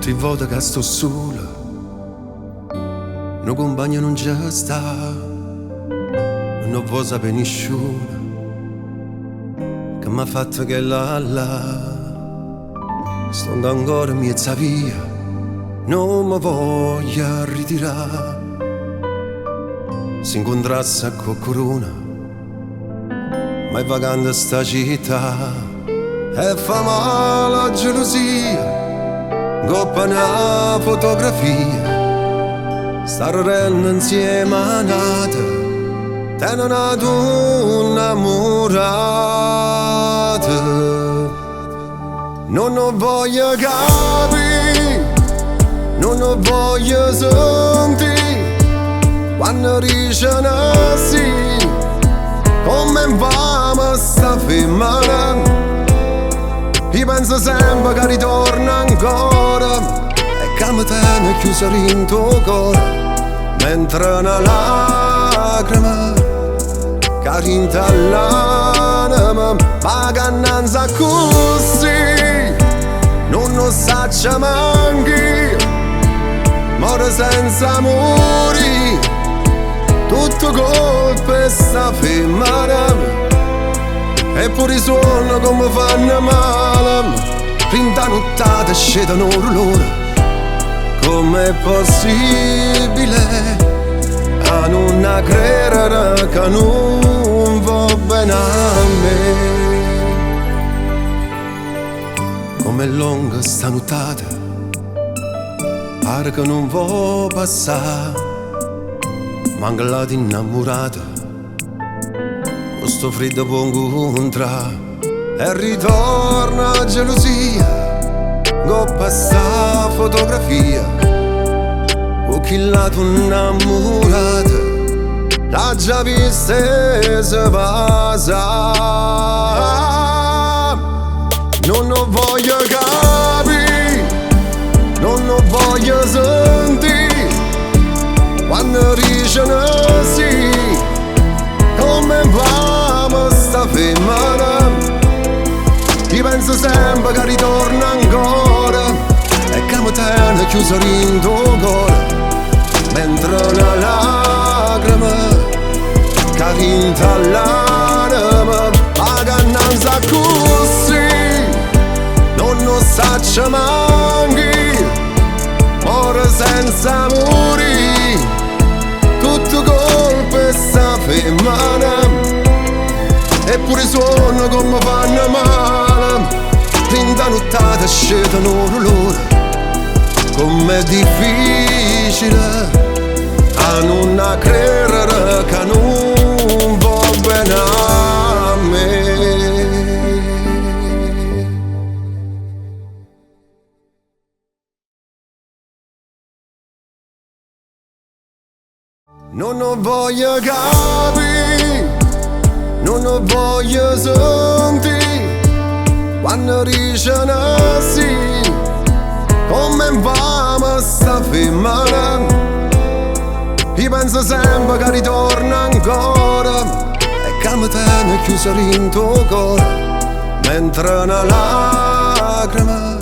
Tutti i voti che sto solo, no compagno non c'è sta, non vuoi sapere nessuno che m'ha fatto che là. Sto ancora mezza via, non mi voglio ritirare. Se incontrasse a qualcuno, ma è vagante sta città, e fa male la gelosia, coppa una fotografia, stare insieme a nata, te non ha tu innamorata. Non voglio capire, non voglio sentire, quando dicono sì, come va sta femmina. Io penso sempre che ritorna ancora e che mi tiene chiuso in tuo cuore, mentre una lacrima che rinta l'anima paga innanzi così. Non saccia manchi, muore senza amori, tutto colpa sta femmina. Eppure i suoni come fanno male, finta nottata scedono l'ora. Com'è possibile a non credere che non va bene a me? Com'è lunga sta nottata, pare che non va passare, manca la innamorata, questo freddo può incontrare e ritorna la gelosia, coppa sta fotografia, con chi lato innamorata, l'ha già vista e si passa. Non voglio capire, non voglio sentire, quando dicono sì, come va sta femmina. Io penso sempre che ritorna ancora e che mi tiene chiuso in tuo cuore, mentre una lacrima che rinta l'anima paga innanzi così. Non saccia manchi, muore senza amori, tutto colpa sta femmina. Eppure i suoni come fanno male, finta nottata scedono l'ora. Com'è difficile a non credere che non va bene a me. Non voglio capire, non voglio sentire, quando dicono sì, come va sta femmina. Io penso sempre che ritorna ancora e che mi tiene chiuso in tuo cuore, mentre una lacrima